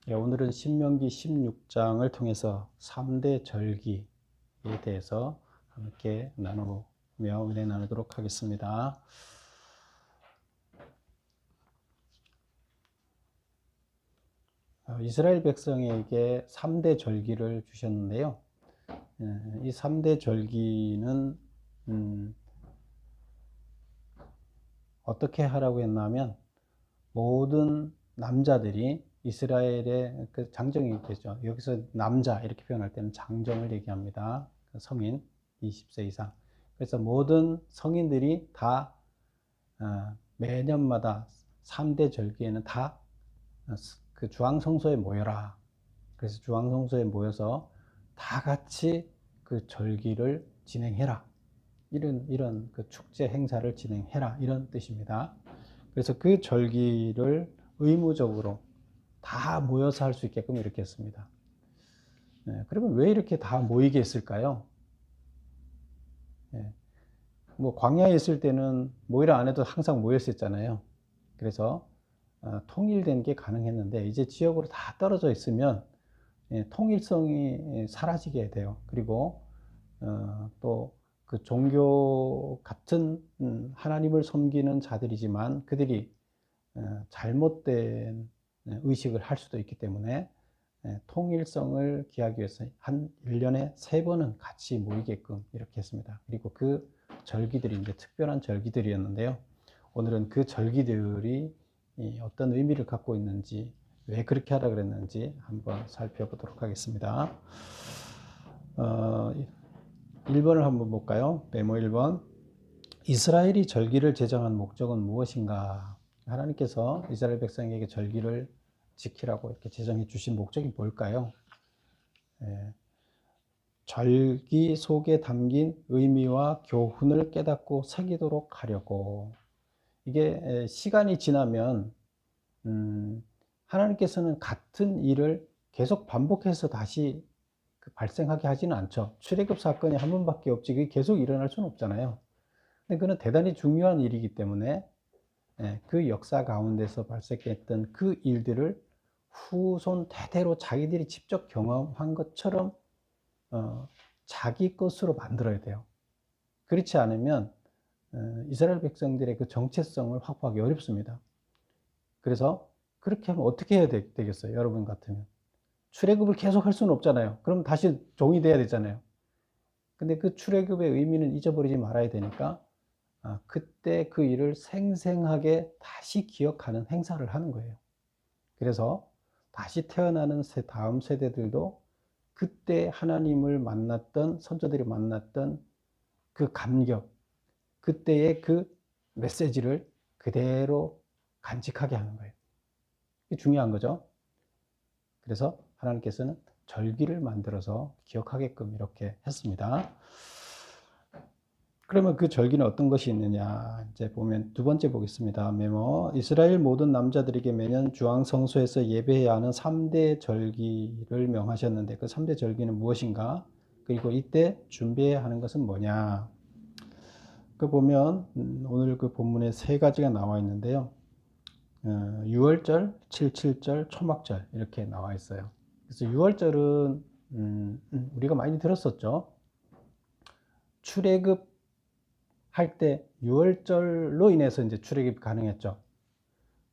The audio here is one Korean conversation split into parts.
예, 오늘은 신명기 16장을 통해서 3대 절기에 대해서 함께 나누며 은혜 나누도록 하겠습니다. 이스라엘 백성에게 3대 절기를 주셨는데요. 이 3대 절기는 어떻게 하라고 했냐면, 모든 남자들이 이스라엘의 그 장정이 되죠. 여기서 남자 이렇게 표현할 때는 장정을 얘기합니다. 성인 20세 이상. 그래서 모든 성인들이 다 매년마다 3대 절기에는 다 그 주황성소에 모여라. 그래서 주황성소에 모여서 다 같이 그 절기를 진행해라. 이런 그 축제 행사를 진행해라. 이런 뜻입니다. 그래서 그 절기를 의무적으로 다 모여서 할 수 있게끔 이렇게 했습니다. 그러면 왜 이렇게 다 모이게 했을까요? 뭐 광야에 있을 때는 모이라 안 해도 항상 모였었잖아요. 그래서 통일된 게 가능했는데, 이제 지역으로 다 떨어져 있으면 통일성이 사라지게 돼요. 그리고 또 그 종교 같은 하나님을 섬기는 자들이지만 그들이 잘못된 의식을 할 수도 있기 때문에 통일성을 기하기 위해서 한 1년에 3번은 같이 모이게끔 이렇게 했습니다. 그리고 그 절기들이 이제 특별한 절기들이었는데요. 오늘은 그 절기들이 어떤 의미를 갖고 있는지, 왜 그렇게 하라 그랬는지 한번 살펴보도록 하겠습니다. 1번을 한번 볼까요? 메모 1번. 이스라엘이 절기를 제정한 목적은 무엇인가? 하나님께서 이스라엘 백성에게 절기를 지키라고 이렇게 제정해 주신 목적이 뭘까요? 절기 속에 담긴 의미와 교훈을 깨닫고 새기도록 하려고. 이게 시간이 지나면 하나님께서는 같은 일을 계속 반복해서 다시 발생하게 하지는 않죠. 출애굽 사건이 한 번밖에 없지 그게 계속 일어날 수는 없잖아요. 근데 그는 대단히 중요한 일이기 때문에 그 역사 가운데서 발생했던 그 일들을 후손 대대로 자기들이 직접 경험한 것처럼 자기 것으로 만들어야 돼요. 그렇지 않으면 이스라엘 백성들의 그 정체성을 확보하기 어렵습니다. 그래서 그렇게 하면 어떻게 해야 되겠어요? 여러분 같으면 출애굽을 계속 할 수는 없잖아요. 그럼 다시 종이 돼야 되잖아요. 근데 그 출애굽의 의미는 잊어버리지 말아야 되니까 그때 그 일을 생생하게 다시 기억하는 행사를 하는 거예요. 그래서 다시 태어나는 다음 세대들도 그때 하나님을 만났던, 선조들이 만났던 그 감격, 그때의 그 메시지를 그대로 간직하게 하는 거예요. 이게 중요한 거죠. 그래서 하나님께서는 절기를 만들어서 기억하게끔 이렇게 했습니다. 그러면 그 절기는 어떤 것이 있느냐? 이제 보면 두 번째 보겠습니다. 메모. 이스라엘 모든 남자들에게 매년 주황성소에서 예배해야 하는 3대 절기를 명하셨는데 그 3대 절기는 무엇인가? 그리고 이때 준비해야 하는 것은 뭐냐? 그 보면 오늘 그 본문에 3가지가 나와 있는데요. 6월절, 77절, 초막절 이렇게 나와 있어요. 그래서 6월절은 우리가 많이 들었었죠. 출애굽 할 때 6월절로 인해서 이제 출애굽이 가능했죠.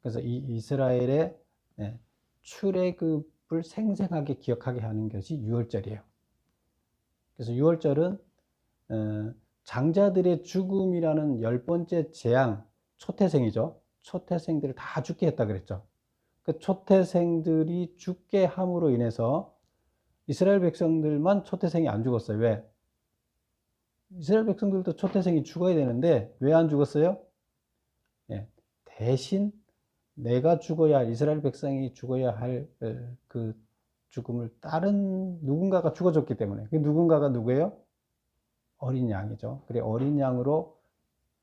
그래서 이 이스라엘의 출애굽을 생생하게 기억하게 하는 것이 6월절이에요. 그래서 6월절은 장자들의 죽음이라는 10번째 재앙, 초태생이죠. 초태생들을 다 죽게 했다 그랬죠. 그 초태생들이 죽게 함으로 인해서 이스라엘 백성들만 초태생이 안 죽었어요. 왜? 이스라엘 백성들도 초태생이 죽어야 되는데 왜 안 죽었어요? 대신 내가 죽어야 할, 이스라엘 백성이 죽어야 할 그 죽음을 다른 누군가가 죽어줬기 때문에. 그 누군가가 누구예요? 어린 양이죠. 그래, 어린 양으로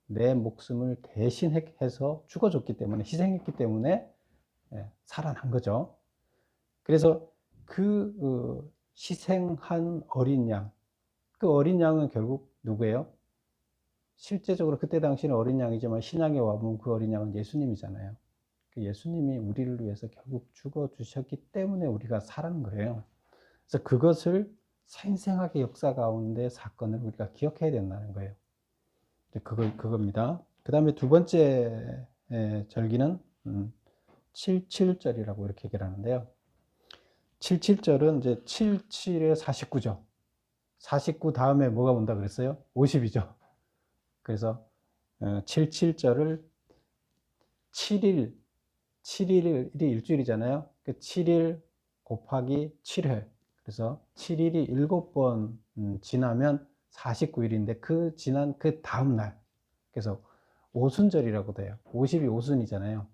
내 목숨을 대신해서 죽어줬기 때문에, 희생했기 때문에 살아난 거죠. 그래서 그 희생한 어린 양, 그 어린 양은 결국 누구예요? 실제적으로 그때 당시는 어린 양이지만 신약에 와보면 그 어린 양은 예수님이잖아요. 그 예수님이 우리를 위해서 결국 죽어 주셨기 때문에 우리가 사는 거예요. 그래서 그것을 생생하게 역사 가운데 사건을 우리가 기억해야 된다는 거예요. 그겁니다. 그 다음에 두 번째 절기는 77절이라고 이렇게 얘기를 하는데요. 77절은 이제 77에 49죠. 49 다음에 뭐가 온다 그랬어요? 50이죠. 그래서 77절을 7일, 7일이 일주일이잖아요. 그 7일 곱하기 7회. 그래서 7일이 7번 지나면 49일인데 그 지난 그 다음 날. 그래서 오순절이라고 돼요. 50이 오순이잖아요.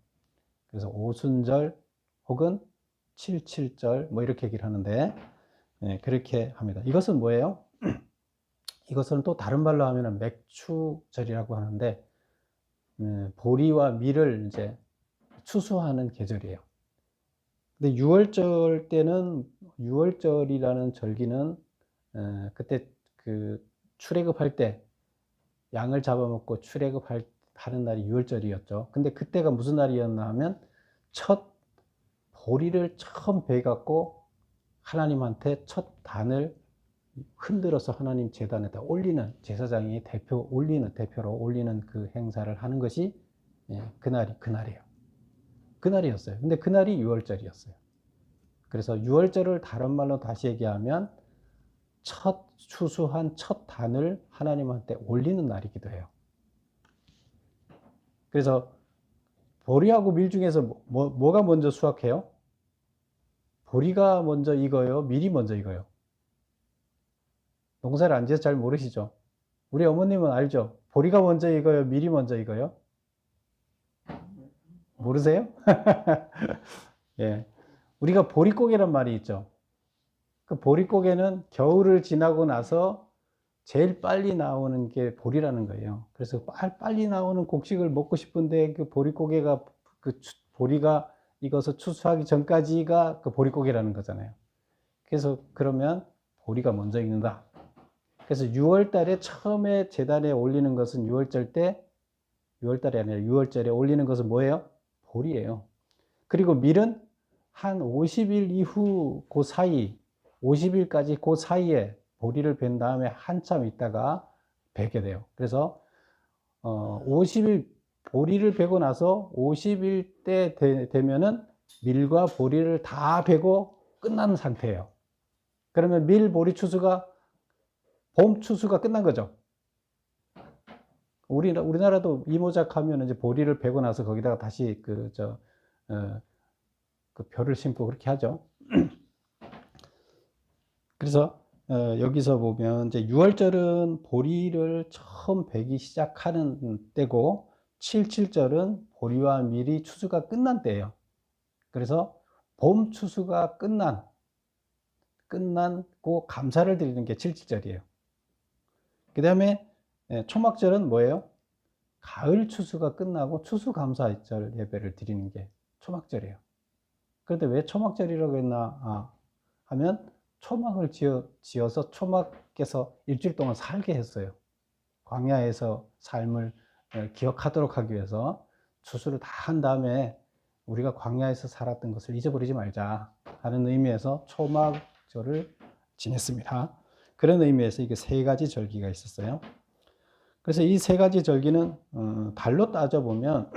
그래서 오순절 혹은 77절 뭐 이렇게 얘기를 하는데 그렇게 합니다. 이것은 뭐예요? 이것은 또 다른 말로 하면은 맥추절이라고 하는데 보리와 밀을 이제 추수하는 계절이에요. 근데 6월절 때는 6월절이라는 절기는 그때 그 출애굽할 때 양을 잡아먹고 출애굽하는 날이 6월절이었죠. 근데 그때가 무슨 날이었나 하면 첫 보리를 처음 베갖고 하나님한테 첫 단을 흔들어서 하나님 제단에다 올리는, 제사장이 대표로 올리는 그 행사를 하는 것이 그날이에요. 그날이었어요. 근데 그날이 6월절이었어요. 그래서 6월절을 다른 말로 다시 얘기하면 첫 추수한 첫 단을 하나님한테 올리는 날이기도 해요. 그래서 보리하고 밀 중에서 뭐가 먼저 수확해요? 보리가 먼저 익어요? 밀이 먼저 익어요? 농사를 안 지어서 잘 모르시죠? 우리 어머님은 알죠? 보리가 먼저 익어요? 밀이 먼저 익어요? 모르세요? 예. 우리가 보릿고개란 말이 있죠. 그 보릿고개는 겨울을 지나고 나서 제일 빨리 나오는 게 보리라는 거예요. 그래서 빨리 나오는 곡식을 먹고 싶은데 그 보릿고개가 보리가 익어서 추수하기 전까지가 그 보릿고개라는 거잖아요. 그래서 그러면 보리가 먼저 익는다. 그래서 6월 달에 처음에 제단에 올리는 것은 6월달이 아니라 6월절에 올리는 것은 뭐예요? 보리예요. 그리고 밀은 한 50일 이후 그 사이, 50일까지 그 사이에 보리를 벤 다음에 한참 있다가 베게 돼요. 그래서 50일 보리를 베고 나서 50일 때 되면은 밀과 보리를 다 베고 끝나는 상태예요. 그러면 밀, 보리 추수가 봄 추수가 끝난 거죠. 우리나라도 이모작 하면 이제 보리를 베고 나서 거기다가 다시 그 벼를 심고 그렇게 하죠. 그래서 여기서 보면 이제 6월절은 보리를 처음 베기 시작하는 때고 77절은 보리와 밀이 추수가 끝난 때예요. 그래서 봄 추수가 끝난고 감사를 드리는 게 77절이에요. 그 다음에 초막절은 뭐예요? 가을 추수가 끝나고 추수감사절 예배를 드리는 게 초막절이에요. 그런데 왜 초막절이라고 했나 하면 초막을 지어서 초막에서 일주일 동안 살게 했어요. 광야에서 삶을 기억하도록 하기 위해서 추수를 다 한 다음에 우리가 광야에서 살았던 것을 잊어버리지 말자 하는 의미에서 초막절을 지냈습니다. 그런 의미에서 이게 세 가지 절기가 있었어요. 그래서 이 세 가지 절기는 달로 따져보면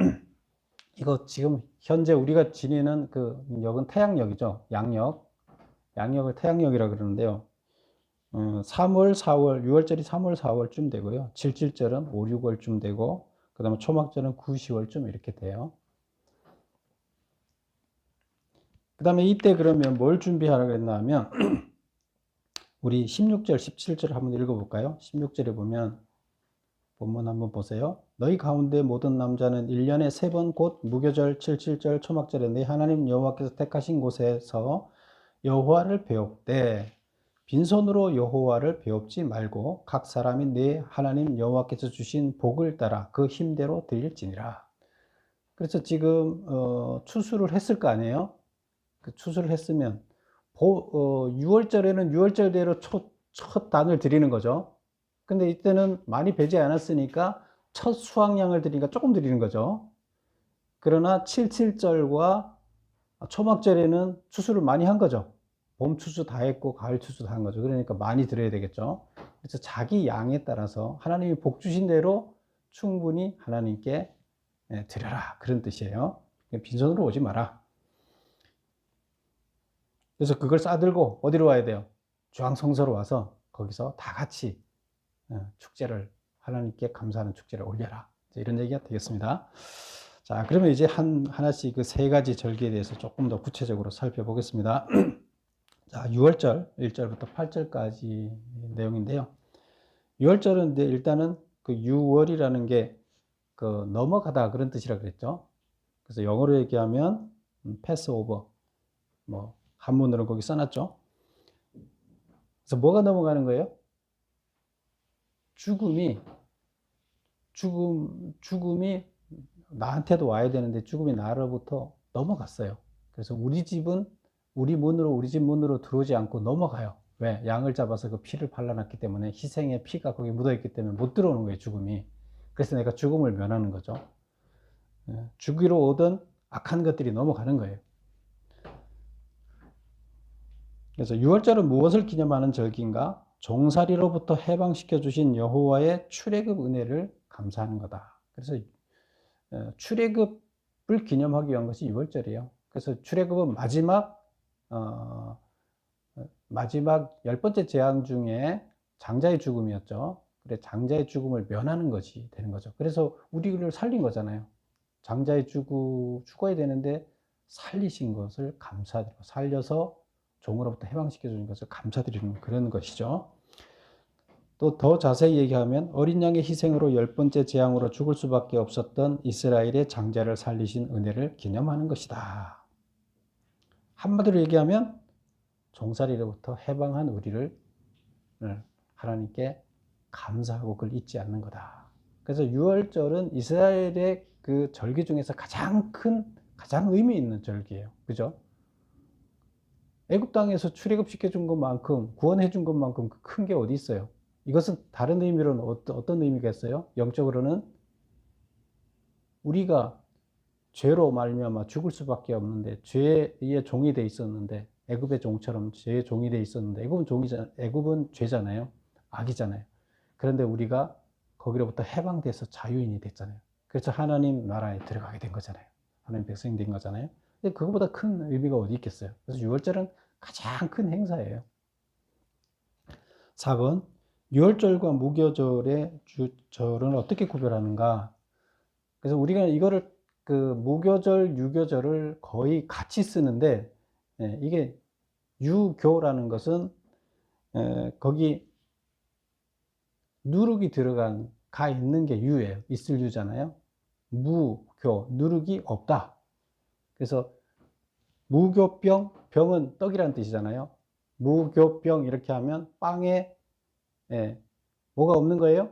이거 지금 현재 우리가 지내는 그 역은 태양역이죠. 양력을 태양역이라 그러는데요. 3월, 4월, 6월절이 3월, 4월쯤 되고요. 77절은 5, 6월쯤 되고 그 다음에 초막절은 9, 10월쯤 이렇게 돼요. 그 다음에 이때 그러면 뭘 준비하라고 했나 하면 우리 16절, 17절 한번 읽어볼까요? 16절에 보면 본문 한번 보세요. 너희 가운데 모든 남자는 1년에 3번 곧 무교절, 77절, 초막절에 내 하나님 여호와께서 택하신 곳에서 여호와를 배웁되 빈손으로 여호와를 배웁지 말고 각 사람이 내 하나님 여호와께서 주신 복을 따라 그 힘대로 드릴지니라. 그래서 지금 추수를 했을 거 아니에요? 그 추수를 했으면 6월절에는 6월절대로 첫 단을 드리는 거죠. 근데 이때는 많이 베지 않았으니까 첫 수확량을 드리니까 조금 드리는 거죠. 그러나 77절과 초막절에는 추수를 많이 한 거죠. 봄 추수 다 했고 가을 추수 다 한 거죠. 그러니까 많이 드려야 되겠죠. 그래서 자기 양에 따라서 하나님이 복 주신 대로 충분히 하나님께 드려라, 그런 뜻이에요. 빈손으로 오지 마라. 그래서 그걸 싸들고 어디로 와야 돼요? 중앙성소로 와서 거기서 다 같이 축제를, 하나님께 감사하는 축제를 올려라, 이런 얘기가 되겠습니다. 자, 그러면 이제 하나씩 그 세 가지 절기에 대해서 조금 더 구체적으로 살펴보겠습니다. 자, 6월절 1절부터 8절까지 내용인데요. 6월절은 일단은 그 6월이라는 게 그 넘어가다, 그런 뜻이라 그랬죠. 그래서 영어로 얘기하면 패스오버, 뭐 한문으로 거기 써놨죠. 그래서 뭐가 넘어가는 거예요? 죽음이 나한테도 와야 되는데 죽음이 나로부터 넘어갔어요. 그래서 우리 집 문으로 들어오지 않고 넘어가요. 왜? 양을 잡아서 그 피를 발라놨기 때문에, 희생의 피가 거기 묻어있기 때문에 못 들어오는 거예요, 죽음이. 그래서 내가 죽음을 면하는 거죠. 죽이러 오던 악한 것들이 넘어가는 거예요. 그래서 6월절은 무엇을 기념하는 절기인가? 종살이로부터 해방시켜 주신 여호와의 출애굽 은혜를 감사하는 거다. 그래서 출애굽을 기념하기 위한 것이 6월절이에요. 그래서 출애굽은 마지막 10번째 재앙 중에 장자의 죽음이었죠. 그래, 장자의 죽음을 면하는 것이 되는 거죠. 그래서 우리를 살린 거잖아요. 장자의 죽어야 되는데 살리신 것을 감사드리고, 살려서 종으로부터 해방시켜 주는 것을 감사드리는 그런 것이죠. 또 더 자세히 얘기하면 어린 양의 희생으로 10번째 재앙으로 죽을 수밖에 없었던 이스라엘의 장자를 살리신 은혜를 기념하는 것이다. 한마디로 얘기하면 종살이로부터 해방한 우리를 하나님께 감사하고 그걸 잊지 않는 거다. 그래서 6월절은 이스라엘의 그 절기 중에서 가장 의미 있는 절기예요. 그죠? 애굽 땅에서 출애굽시켜 준 것만큼, 구원해 준 것만큼 큰 게 어디 있어요? 이것은 다른 의미로는 어떤 의미가 있어요? 영적으로는 우리가 죄로 말미암아 죽을 수밖에 없는데, 죄의 종이 돼 있었는데, 애굽의 종처럼 죄의 종이 돼 있었는데, 애굽은 죄잖아요. 악이잖아요. 그런데 우리가 거기로부터 해방돼서 자유인이 됐잖아요. 그래서 하나님 나라에 들어가게 된 거잖아요. 하나님 백성이 된 거잖아요. 근데 그거보다 큰 의미가 어디 있겠어요? 그래서 6월절은 가장 큰 행사예요. 4번, 6월절과 무교절의 절은 어떻게 구별하는가? 그래서 우리가 이거를 그 무교절, 유교절을 거의 같이 쓰는데, 이게 유교라는 것은 거기 누룩이 가 있는 게 유예요. 있을 유잖아요. 무교, 누룩이 없다. 그래서 무교병, 병은 떡이라는 뜻이잖아요. 무교병 이렇게 하면 빵에 뭐가 없는 거예요?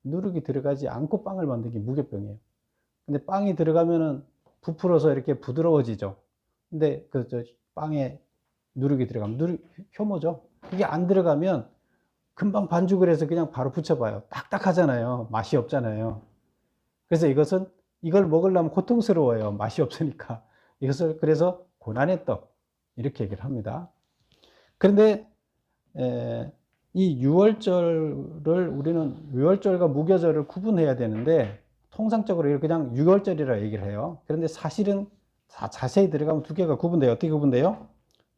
누룩이 들어가지 않고 빵을 만든 게 무교병이에요. 근데 빵이 들어가면은 부풀어서 이렇게 부드러워지죠. 근데 빵에 누룩이 들어가면 효모죠. 그게 안 들어가면 금방 반죽을 해서 그냥 바로 붙여봐요. 딱딱하잖아요. 맛이 없잖아요. 그래서 이걸 먹으려면 고통스러워요. 맛이 없으니까. 그래서 고난의 떡, 이렇게 얘기를 합니다. 그런데 이 6월절을 우리는 6월절과 무교절을 구분해야 되는데, 통상적으로 그냥 6월절이라 얘기를 해요. 그런데 사실은 자세히 들어가면 두 개가 구분돼요. 어떻게 구분돼요?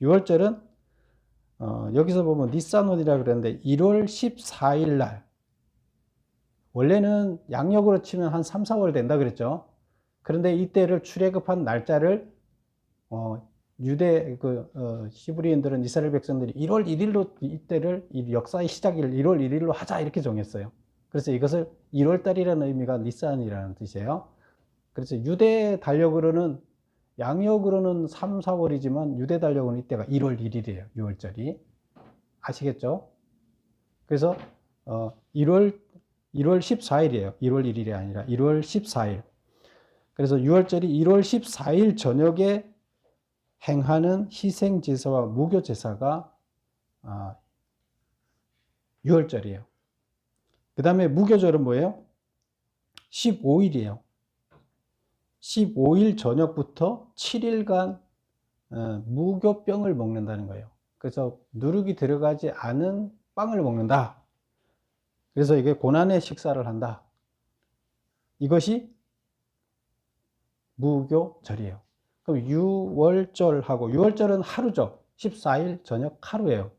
6월절은 여기서 보면 니산월이라 그랬는데 1월 14일 날, 원래는 양력으로 치면 한 3, 4월 된다 그랬죠. 그런데 이때를 출애굽한 날짜를 유대 히브리인들은, 이스라엘 백성들이 1월 1일로 이때를, 이 역사의 시작일 1월 1일로 하자, 이렇게 정했어요. 그래서 이것을 1월 달이라는 의미가 니산이라는 뜻이에요. 그래서 유대 달력으로는, 양력으로는 3, 4월이지만 유대 달력은 이때가 1월 1일이에요. 6월절이. 아시겠죠? 그래서 1월 14일이에요. 1월 1일이 아니라 1월 14일. 그래서 6월절이 1월 14일 저녁에 행하는 희생제사와 무교제사가 6월절이에요. 그 다음에 무교절은 뭐예요? 15일이에요. 15일 저녁부터 7일간 무교병을 먹는다는 거예요. 그래서 누룩이 들어가지 않은 빵을 먹는다. 그래서 이게 고난의 식사를 한다. 이것이 무교절이에요. 그럼 유월절하고, 유월절은 하루죠. 14일 저녁 하루예요.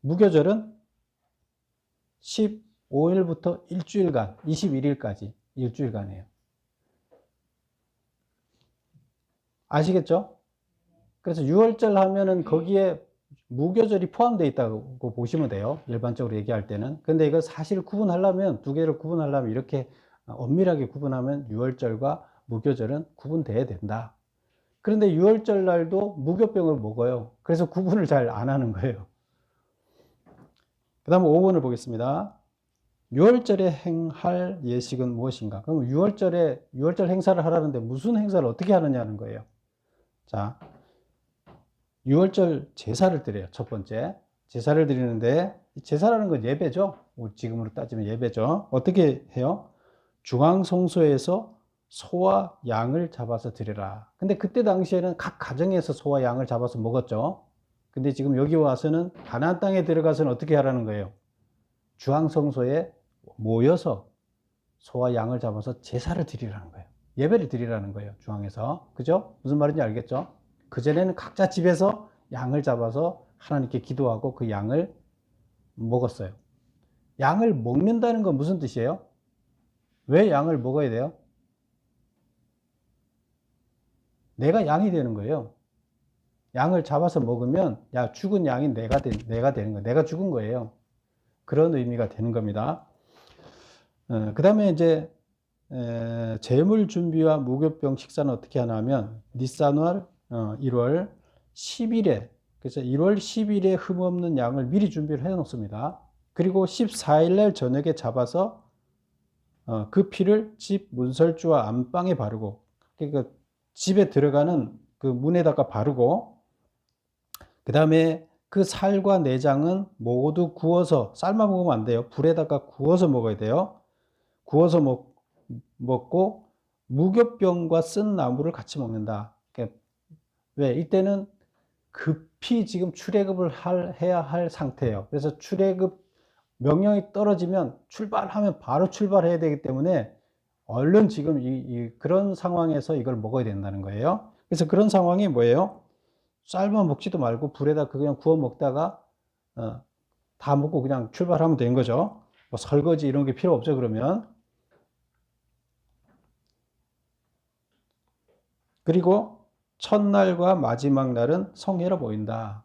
무교절은 15일부터 일주일간, 21일까지 일주일간이에요. 아시겠죠? 그래서 유월절 하면은 거기에 무교절이 포함되어 있다고 보시면 돼요. 일반적으로 얘기할 때는. 근데 이거 사실 구분하려면, 두 개를 구분하려면 이렇게 엄밀하게 구분하면 유월절과 무교절은 구분돼야 된다. 그런데 유월절 날도 무교병을 먹어요. 그래서 구분을 잘 안 하는 거예요. 그 다음 5번을 보겠습니다. 유월절에 행할 예식은 무엇인가? 그럼 유월절 행사를 하라는데 무슨 행사를 어떻게 하느냐는 거예요. 자, 유월절 제사를 드려요. 첫 번째. 제사를 드리는데, 제사라는 건 예배죠. 지금으로 따지면 예배죠. 어떻게 해요? 중앙성소에서 소와 양을 잡아서 드려라. 근데 그때 당시에는 각 가정에서 소와 양을 잡아서 먹었죠. 근데 지금 여기 와서는 가나안 땅에 들어가서는 어떻게 하라는 거예요? 중앙성소에 모여서 소와 양을 잡아서 제사를 드리라는 거예요. 예배를 드리라는 거예요. 중앙에서. 그죠? 무슨 말인지 알겠죠? 그전에는 각자 집에서 양을 잡아서 하나님께 기도하고 그 양을 먹었어요. 양을 먹는다는 건 무슨 뜻이에요? 왜 양을 먹어야 돼요? 내가 양이 되는 거예요. 양을 잡아서 먹으면 죽은 양이 내가 되는 거예요. 내가 죽은 거예요. 그런 의미가 되는 겁니다. 그 다음에 이제 제물 준비와 무교병 식사는 어떻게 하냐면 니산월 1월 10일에, 그래서 1월 10일에 흠없는 양을 미리 준비를 해 놓습니다. 그리고 14일 날 저녁에 잡아서 그 피를 집 문설주와 안방에 바르고, 그러니까 집에 들어가는 그 문에다가 바르고, 그 다음에 그 살과 내장은 모두 구워서, 삶아 먹으면 안 돼요. 불에다가 구워서 먹어야 돼요. 구워서 먹고 무교병과 쓴 나무를 같이 먹는다. 왜? 이때는 급히 지금 출애굽을 해야 할 상태예요. 그래서 출애굽 명령이 떨어지면 출발하면 바로 출발해야 되기 때문에 얼른 지금 그런 상황에서 이걸 먹어야 된다는 거예요. 그래서 그런 상황이 뭐예요? 삶아 먹지도 말고 불에다 그냥 구워 먹다가 다 먹고 그냥 출발하면 되는 거죠. 뭐 설거지 이런 게 필요 없죠, 그러면. 그리고 첫날과 마지막 날은 성회로 보인다.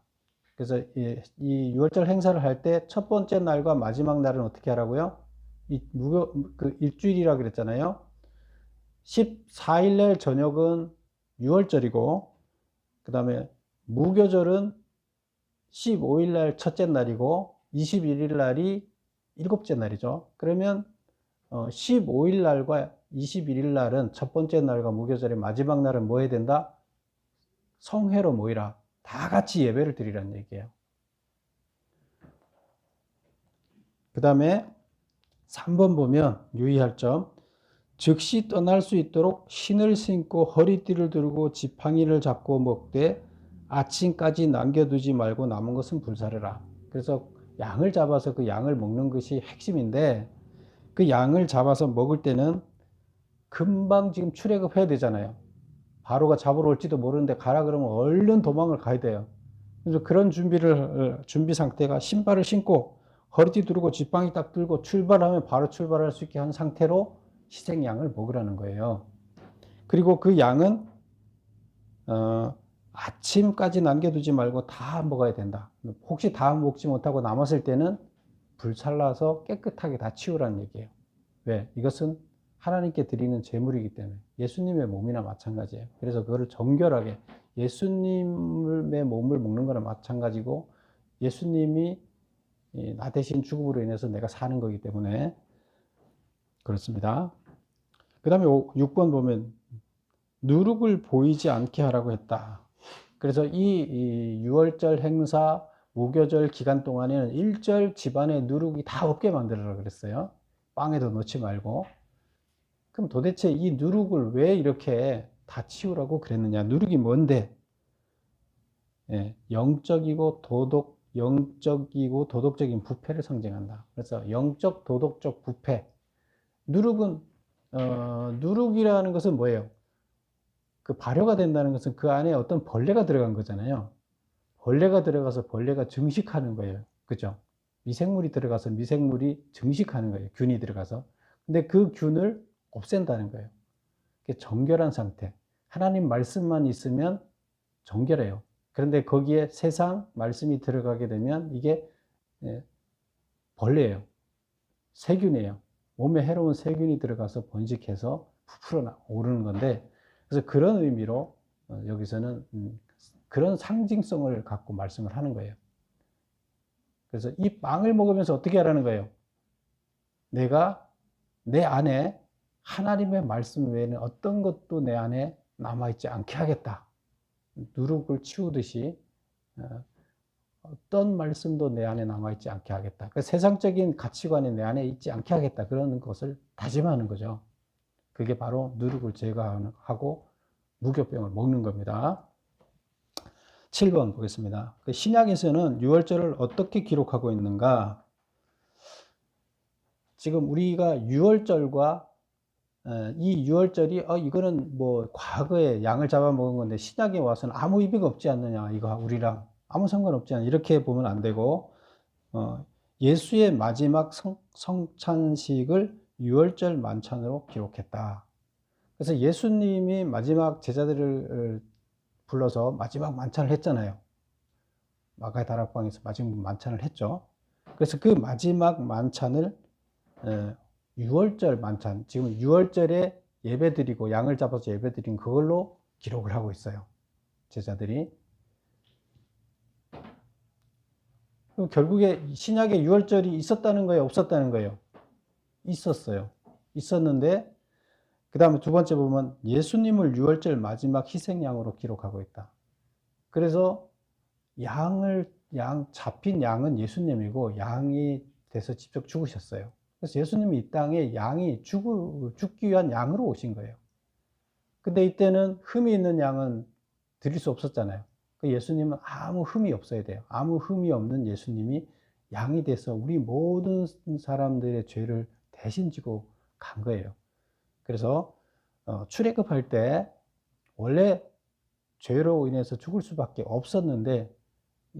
그래서 이 유월절 행사를 할 때 첫 번째 날과 마지막 날은 어떻게 하라고요? 그 일주일이라 그랬잖아요. 14일 날 저녁은 유월절이고, 그 다음에 무교절은 15일 날 첫째 날이고, 21일 날이 일곱째 날이죠. 그러면 15일 날과 21일 날은 첫 번째 날과 무교절의 마지막 날은 뭐 해야 된다? 성회로 모이라. 다 같이 예배를 드리라는 얘기예요. 그 다음에 3번 보면 유의할 점, 즉시 떠날 수 있도록 신을 신고 허리띠를 들고 지팡이를 잡고 먹되 아침까지 남겨두지 말고 남은 것은 불사르라. 그래서 양을 잡아서 그 양을 먹는 것이 핵심인데, 그 양을 잡아서 먹을 때는 금방 지금 출애굽해야 되잖아요. 바로가 잡으러 올지도 모르는데 가라 그러면 얼른 도망을 가야 돼요. 그래서 그런 준비 상태가 신발을 신고 허리띠 두르고 지팡이 딱 들고 출발하면 바로 출발할 수 있게 한 상태로 희생양을 먹으라는 거예요. 그리고 그 양은 아침까지 남겨두지 말고 다 먹어야 된다. 혹시 다 먹지 못하고 남았을 때는 불살라서 깨끗하게 다 치우라는 얘기예요. 왜? 이것은 하나님께 드리는 제물이기 때문에. 예수님의 몸이나 마찬가지예요. 그래서 그거를 정결하게, 예수님의 몸을 먹는 거나 마찬가지고, 예수님이 나 대신 죽음으로 인해서 내가 사는 거기 때문에 그렇습니다. 그 다음에 6번 보면 누룩을 보이지 않게 하라고 했다. 그래서 이 유월절 행사, 무교절 기간 동안에는 일절 집안에 누룩이 다 없게 만들어라 그랬어요. 빵에도 넣지 말고. 그럼 도대체 이 누룩을 왜 이렇게 다 치우라고 그랬느냐? 누룩이 뭔데? 예, 영적이고 도덕적인 부패를 상징한다. 그래서 영적 도덕적 부패. 누룩은 누룩이라는 것은 뭐예요? 그 발효가 된다는 것은 그 안에 어떤 벌레가 들어간 거잖아요. 벌레가 들어가서 벌레가 증식하는 거예요. 그죠? 미생물이 들어가서 미생물이 증식하는 거예요. 균이 들어가서. 근데 그 균을 없앤다는 거예요. 그게 정결한 상태. 하나님 말씀만 있으면 정결해요. 그런데 거기에 세상 말씀이 들어가게 되면 이게 벌레예요. 세균이에요. 몸에 해로운 세균이 들어가서 번식해서 부풀어 오르는 건데, 그래서 그런 의미로 여기서는 그런 상징성을 갖고 말씀을 하는 거예요. 그래서 이 빵을 먹으면서 어떻게 하라는 거예요? 내가 내 안에 하나님의 말씀 외에는 어떤 것도 내 안에 남아있지 않게 하겠다. 누룩을 치우듯이 어떤 말씀도 내 안에 남아있지 않게 하겠다. 그러니까 세상적인 가치관이 내 안에 있지 않게 하겠다. 그런 것을 다짐하는 거죠. 그게 바로 누룩을 제거하고 무교병을 먹는 겁니다. 7번 보겠습니다. 신약에서는 유월절을 어떻게 기록하고 있는가? 지금 우리가 유월절과 이 유월절이 이거는 뭐 과거에 양을 잡아먹은 건데 신약에 와서는 아무 의미가 없지 않느냐, 이거 우리랑 아무 상관없지 않냐, 이렇게 보면 안 되고, 예수의 마지막 성찬식을 유월절 만찬으로 기록했다. 그래서 예수님이 마지막 제자들을 불러서 마지막 만찬을 했잖아요. 마가의 다락방에서 마지막 만찬을 했죠. 그래서 그 마지막 만찬을 유월절 만찬, 지금 유월절에 예배드리고 양을 잡아서 예배드린 그걸로 기록을 하고 있어요. 제자들이. 결국에 신약에 유월절이 있었다는 거예요? 없었다는 거예요? 있었어요. 있었는데 그 다음에 두 번째 보면 예수님을 유월절 마지막 희생양으로 기록하고 있다. 그래서 잡힌 양은 예수님이고 양이 돼서 직접 죽으셨어요. 그래서 예수님이 이 땅에 양이 죽기 위한 양으로 오신 거예요. 근데 이때는 흠이 있는 양은 드릴 수 없었잖아요. 예수님은 아무 흠이 없어야 돼요. 아무 흠이 없는 예수님이 양이 돼서 우리 모든 사람들의 죄를 대신 지고 간 거예요. 그래서 출애굽할 때 원래 죄로 인해서 죽을 수밖에 없었는데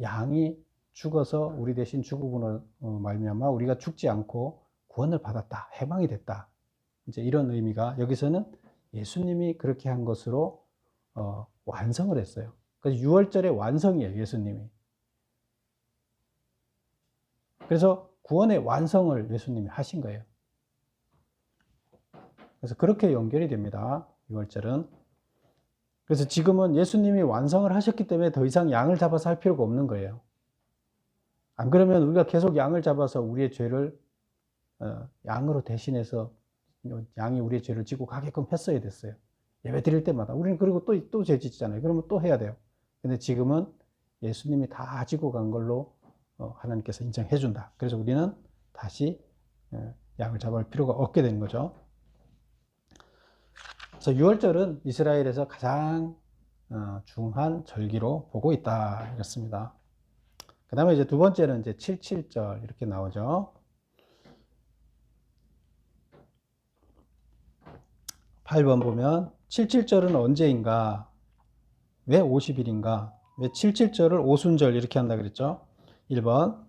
양이 죽어서 우리 대신 죽음으로 말미암아 우리가 죽지 않고 구원을 받았다, 해방이 됐다, 이제 이런 의미가 여기서는 예수님이 그렇게 한 것으로 완성을 했어요. 그래서 유월절의 완성이에요, 예수님이. 그래서 구원의 완성을 예수님이 하신 거예요. 그래서 그렇게 연결이 됩니다, 유월절은. 그래서 지금은 예수님이 완성을 하셨기 때문에 더 이상 양을 잡아서 할 필요가 없는 거예요. 안 그러면 우리가 계속 양을 잡아서 우리의 죄를 양으로 대신해서 양이 우리의 죄를 지고 가게끔 했어야 됐어요. 예배 드릴 때마다. 우리는 그리고 또 죄 짓잖아요. 그러면 또 해야 돼요. 근데 지금은 예수님이 다 지고 간 걸로 하나님께서 인정해 준다. 그래서 우리는 다시 양을 잡을 필요가 없게 되는 거죠. 그래서 유월절은 이스라엘에서 가장 중요한 절기로 보고 있다, 이렇습니다. 그 다음에 이제 두 번째는 이제 77절 이렇게 나오죠. 8번 보면 77절은 언제인가? 왜 50일인가? 왜 77절을 오순절 이렇게 한다 그랬죠? 1번,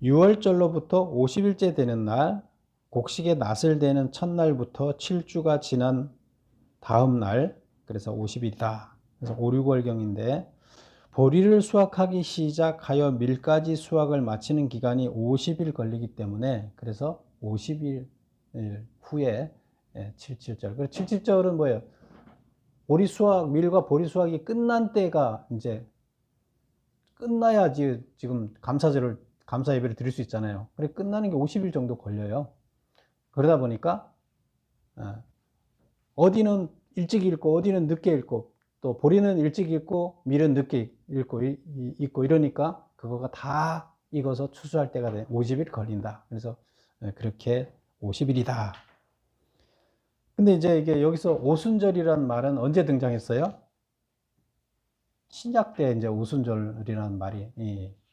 6월절로부터 50일째 되는 날, 곡식의 낫을 대는 첫날부터 7주가 지난 다음 날, 그래서 50일이다. 그래서 5, 6월경인데, 보리를 수확하기 시작하여 밀까지 수확을 마치는 기간이 50일 걸리기 때문에, 그래서 50일 후에 77절. 그래서 77절은 뭐예요? 보리 수확, 밀과 보리 수확이 끝난 때가 이제 끝나야지 지금 감사 예배를 드릴 수 있잖아요. 그래 끝나는 게 50일 정도 걸려요. 그러다 보니까 어디는 일찍 읽고 어디는 늦게 읽고 또 보리는 일찍 읽고 밀은 늦게 읽고 이러니까 그거가 다 익어서 추수할 때가 돼 50일 걸린다. 그래서 그렇게 50일이다. 근데 이제 이게 여기서 오순절이라는 말은 언제 등장했어요? 신약 때 이제 오순절이라는 말이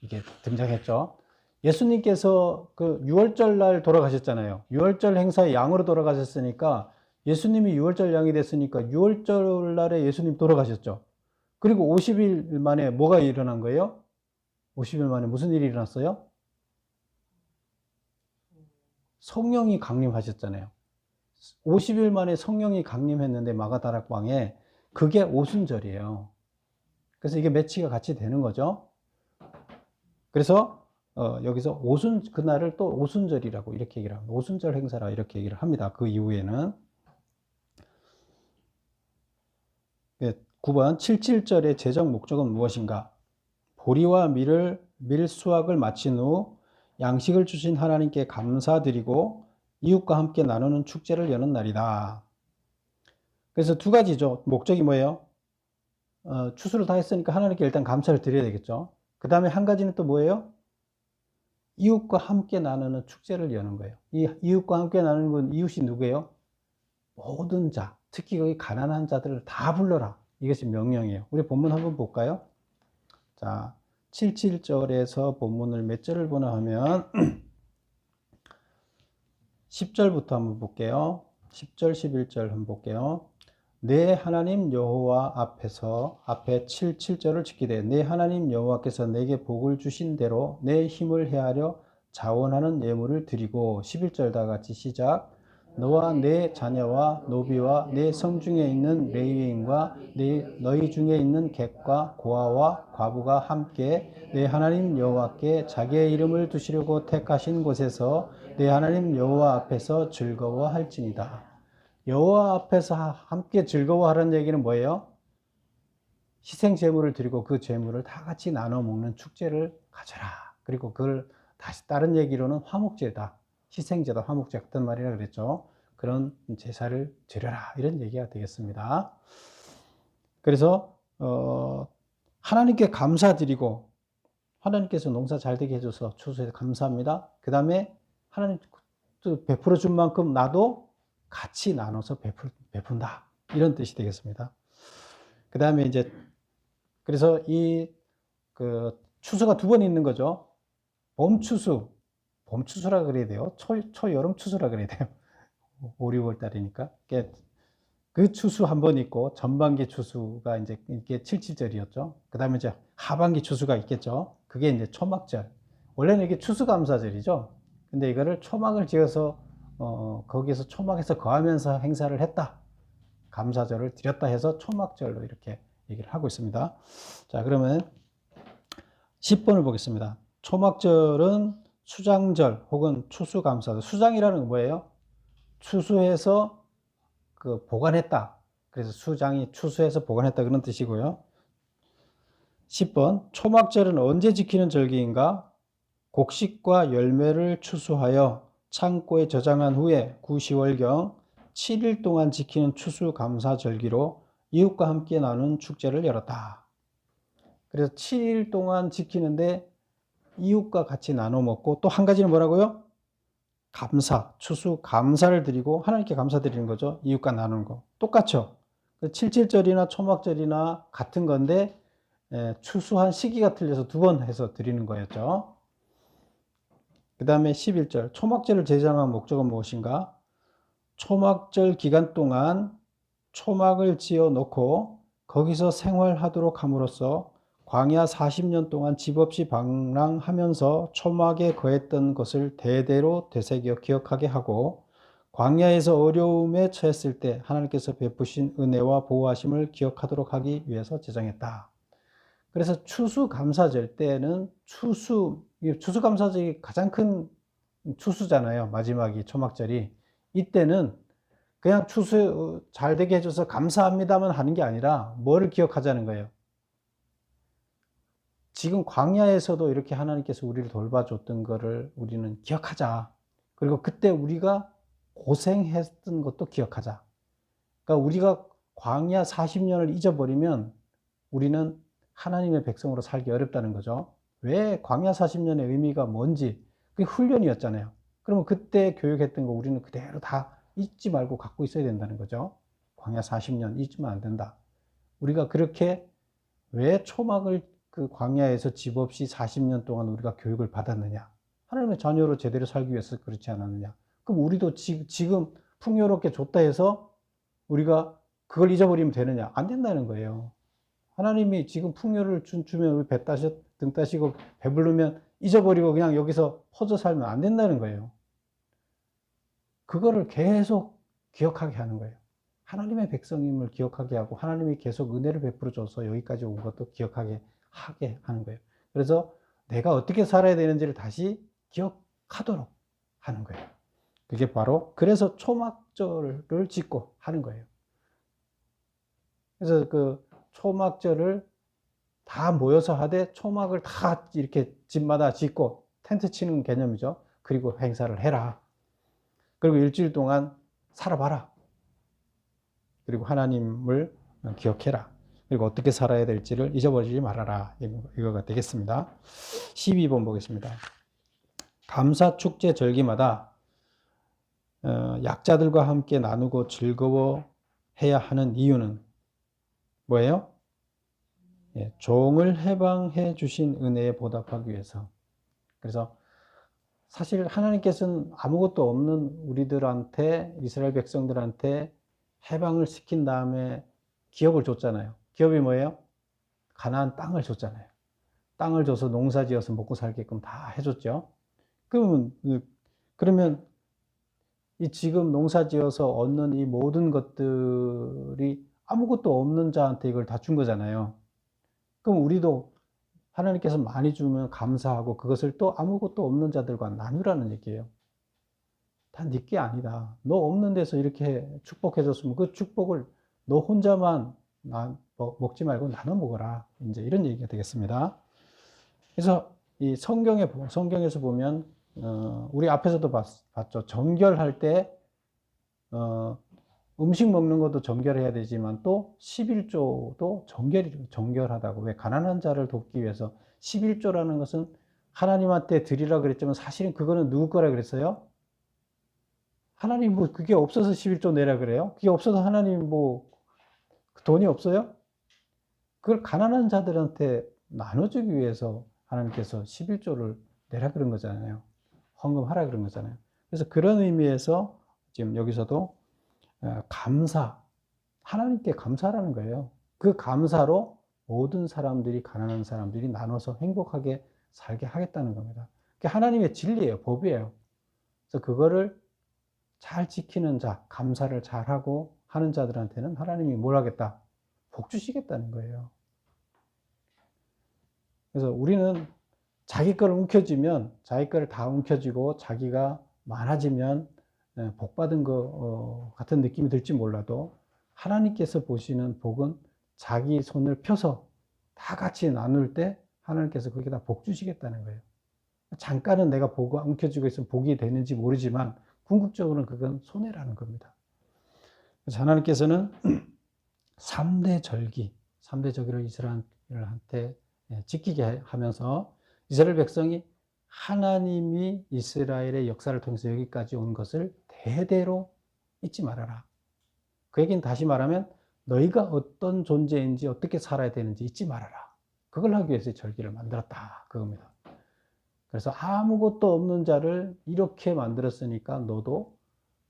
이게 등장했죠. 예수님께서 그 유월절 날 돌아가셨잖아요. 유월절 행사에 양으로 돌아가셨으니까 예수님이 유월절 양이 됐으니까 유월절 날에 예수님 돌아가셨죠. 그리고 50일 만에 뭐가 일어난 거예요? 50일 만에 무슨 일이 일어났어요? 성령이 강림하셨잖아요. 50일 만에 성령이 강림했는데 마가다락방에 그게 오순절이에요. 그래서 이게 매치가 같이 되는 거죠. 그래서 여기서 그날을 또 오순절이라고 이렇게 얘기를 합니다. 오순절 행사라 이렇게 얘기를 합니다. 그 이후에는 9번 77절의 제적 목적은 무엇인가? 보리와 밀 수확을 마친 후 양식을 주신 하나님께 감사드리고 이웃과 함께 나누는 축제를 여는 날이다. 그래서 두 가지죠. 목적이 뭐예요? 추수를 다 했으니까 하나님께 일단 감사를 드려야 되겠죠. 그 다음에 한 가지는 또 뭐예요? 이웃과 함께 나누는 축제를 여는 거예요. 이 이웃과 함께 나누는 건 이웃이 누구예요? 모든 자, 특히 거기 가난한 자들을 다 불러라. 이것이 명령이에요. 우리 본문 한번 볼까요? 자, 77절에서 본문을 몇 절을 보나 하면 10절부터 한번 볼게요. 10절, 11절 한번 볼게요. 내 하나님 여호와 앞에 77절을 지키되 내 하나님 여호와께서 내게 복을 주신 대로 내 힘을 헤아려 자원하는 예물을 드리고 11절 다 같이 시작. 너와 내 자녀와 노비와 내 성중에 있는 레위인과 너희 중에 있는 객과 고아와 과부가 함께 내 하나님 여호와께 자기의 이름을 두시려고 택하신 곳에서 내 하나님 여호와 앞에서 즐거워할지니다. 여호와 앞에서 함께 즐거워하라는 얘기는 뭐예요? 희생 제물을 드리고 그 제물을 다 같이 나눠 먹는 축제를 가져라. 그리고 그걸 다시 다른 얘기로는 화목제다. 희생제다, 화목제 같은 말이라 그랬죠. 그런 제사를 드려라. 이런 얘기가 되겠습니다. 그래서 하나님께 감사드리고 하나님께서 농사 잘 되게 해줘서 추수해서 감사합니다. 그 다음에 하나님 베풀어 준 만큼 나도 같이 나눠서 베푼다. 이런 뜻이 되겠습니다. 그 다음에 이제 그래서 추수가 두 번 있는 거죠. 봄추수라 그래야 돼요. 초여름 추수라 그래야 돼요. 5, 6월 달이니까. 그 추수 한 번 있고, 전반기 추수가 이제 이게 77절이었죠. 그 다음에 이제 하반기 추수가 있겠죠. 그게 이제 초막절. 원래는 이게 추수감사절이죠. 근데 이거를 초막을 지어서, 거기서 초막에서 거하면서 행사를 했다. 감사절을 드렸다 해서 초막절로 이렇게 얘기를 하고 있습니다. 자, 그러면 10번을 보겠습니다. 초막절은 수장절 혹은 추수감사절. 수장이라는 건 뭐예요? 추수해서 보관했다. 그래서 수장이 추수해서 보관했다 그런 뜻이고요. 10번 초막절은 언제 지키는 절기인가? 곡식과 열매를 추수하여 창고에 저장한 후에 9, 10월경 7일 동안 지키는 추수감사절기로 이웃과 함께 나눈 축제를 열었다. 그래서 7일 동안 지키는데 이웃과 같이 나눠 먹고 또 한 가지는 뭐라고요? 추수 감사를 드리고 하나님께 감사드리는 거죠. 이웃과 나누는 거. 똑같죠. 77절이나 초막절이나 같은 건데 추수한 시기가 틀려서 두 번 해서 드리는 거였죠. 그 다음에 11절 초막절을 제정한 목적은 무엇인가? 초막절 기간 동안 초막을 지어 놓고 거기서 생활하도록 함으로써 광야 40년 동안 집 없이 방랑하면서 초막에 거했던 것을 대대로 되새겨 기억하게 하고 광야에서 어려움에 처했을 때 하나님께서 베푸신 은혜와 보호하심을 기억하도록 하기 위해서 제정했다. 그래서 추수감사절 때는 추수감사절이 가장 큰 추수잖아요. 마지막이 초막절이. 이때는 그냥 추수 잘 되게 해줘서 감사합니다만 하는 게 아니라 뭐를 기억하자는 거예요? 지금 광야에서도 이렇게 하나님께서 우리를 돌봐줬던 거를 우리는 기억하자. 그리고 그때 우리가 고생했던 것도 기억하자. 그러니까 우리가 광야 40년을 잊어버리면 우리는 하나님의 백성으로 살기 어렵다는 거죠. 왜 광야 40년의 의미가 뭔지 그게 훈련이었잖아요. 그러면 그때 교육했던 거 우리는 그대로 다 잊지 말고 갖고 있어야 된다는 거죠. 광야 40년 잊으면 안 된다. 우리가 그렇게 왜 초막을 그 광야에서 집 없이 40년 동안 우리가 교육을 받았느냐? 하나님의 자녀로 제대로 살기 위해서 그렇지 않았느냐? 그럼 우리도 지금 풍요롭게 줬다 해서 우리가 그걸 잊어버리면 되느냐? 안 된다는 거예요. 하나님이 지금 풍요를 주면 우리 등 따시고 배부르면 잊어버리고 그냥 여기서 퍼져 살면 안 된다는 거예요. 그거를 계속 기억하게 하는 거예요. 하나님의 백성임을 기억하게 하고 하나님이 계속 은혜를 베풀어 줘서 여기까지 온 것도 기억하게 하게 하는 거예요. 그래서 내가 어떻게 살아야 되는지를 다시 기억하도록 하는 거예요. 그게 바로 그래서 초막절을 짓고 하는 거예요. 그래서 그 초막절을 다 모여서 하되 초막을 다 이렇게 집마다 짓고 텐트 치는 개념이죠. 그리고 행사를 해라. 그리고 일주일 동안 살아봐라. 그리고 하나님을 기억해라. 그리고 어떻게 살아야 될지를 잊어버리지 말아라. 이거가 되겠습니다. 12번 보겠습니다. 감사 축제 절기마다 약자들과 함께 나누고 즐거워해야 하는 이유는 뭐예요? 예, 종을 해방해 주신 은혜에 보답하기 위해서. 그래서 사실 하나님께서는 아무것도 없는 우리들한테, 이스라엘 백성들한테 해방을 시킨 다음에 기업을 줬잖아요. 기업이 뭐예요? 가나안 땅을 줬잖아요. 땅을 줘서 농사 지어서 먹고 살게끔 다 해줬죠. 그러면 이 지금 농사 지어서 얻는 이 모든 것들이 아무것도 없는 자한테 이걸 다 준 거잖아요. 그럼 우리도 하나님께서 많이 주면 감사하고 그것을 또 아무것도 없는 자들과 나누라는 얘기예요. 다 네 게 아니다. 너 없는 데서 이렇게 축복해줬으면 그 축복을 너 혼자만 먹지 말고 나눠 먹어라. 이제 이런 얘기가 되겠습니다. 그래서 이 성경에서 보면 우리 앞에서도 봤죠. 정결할 때 음식 먹는 것도 정결해야 되지만 또 11조도 정결하다고. 왜? 가난한 자를 돕기 위해서 11조라는 것은 하나님한테 드리라 그랬지만 사실은 그거는 누구 거라 그랬어요? 하나님 뭐 그게 없어서 11조 내라 그래요? 그게 없어서 하나님 뭐 돈이 없어요? 그걸 가난한 자들한테 나눠주기 위해서 하나님께서 11조를 내라 그런 거잖아요. 헌금하라 그런 거잖아요. 그래서 그런 의미에서 지금 여기서도 감사, 하나님께 감사라는 거예요. 그 감사로 모든 사람들이, 가난한 사람들이 나눠서 행복하게 살게 하겠다는 겁니다. 그게 하나님의 진리예요. 법이에요. 그래서 그거를 잘 지키는 자, 감사를 잘하고 하는 자들한테는 하나님이 뭘 하겠다? 복 주시겠다는 거예요. 그래서 우리는 자기 거를 움켜쥐면, 자기 거를 다 움켜쥐고 자기가 많아지면 복 받은 거 같은 느낌이 들지 몰라도 하나님께서 보시는 복은 자기 손을 펴서 다 같이 나눌 때 하나님께서 거기다 복 주시겠다는 거예요. 잠깐은 내가 보고 움켜쥐고 있으면 복이 되는지 모르지만 궁극적으로는 그건 손해라는 겁니다. 그래서 하나님께서는 3대 절기를 이스라엘한테 지키게 하면서 이스라엘 백성이 하나님이 이스라엘의 역사를 통해서 여기까지 온 것을 대대로 잊지 말아라. 그 얘기는 다시 말하면 너희가 어떤 존재인지 어떻게 살아야 되는지 잊지 말아라. 그걸 하기 위해서 절기를 만들었다. 그겁니다. 그래서 아무것도 없는 자를 이렇게 만들었으니까 너도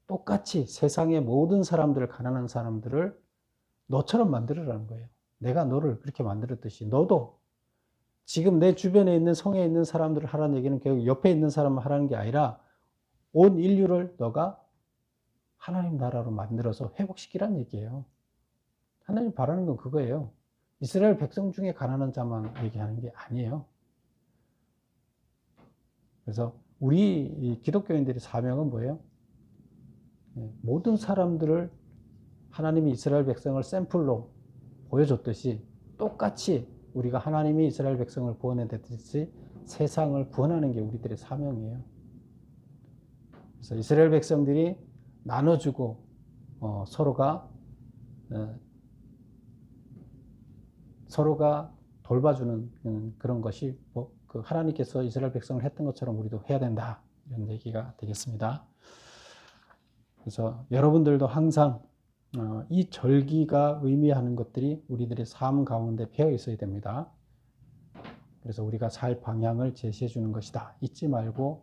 똑같이 세상의 모든 사람들을, 가난한 사람들을 너처럼 만들으라는 거예요. 내가 너를 그렇게 만들었듯이 너도 지금 내 주변에 있는 성에 있는 사람들을 하라는 얘기는 결국 옆에 있는 사람을 하라는 게 아니라 온 인류를 너가 하나님 나라로 만들어서 회복시키라는 얘기예요. 하나님 바라는 건 그거예요. 이스라엘 백성 중에 가난한 자만 얘기하는 게 아니에요. 그래서 우리 기독교인들의 사명은 뭐예요? 모든 사람들을 하나님이 이스라엘 백성을 샘플로 보여줬듯이 똑같이 우리가 하나님이 이스라엘 백성을 구원해냈듯이 세상을 구원하는 게 우리들의 사명이에요. 그래서 이스라엘 백성들이 나눠주고 서로가 돌봐주는 그런 것이 그 하나님께서 이스라엘 백성을 했던 것처럼 우리도 해야 된다. 이런 얘기가 되겠습니다. 그래서 여러분들도 항상 이 절기가 의미하는 것들이 우리들의 삶 가운데 배어 있어야 됩니다. 그래서 우리가 살 방향을 제시해 주는 것이다. 잊지 말고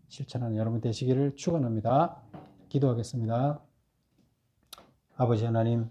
실천하는 여러분 되시기를 축원합니다. 기도하겠습니다. 아버지 하나님,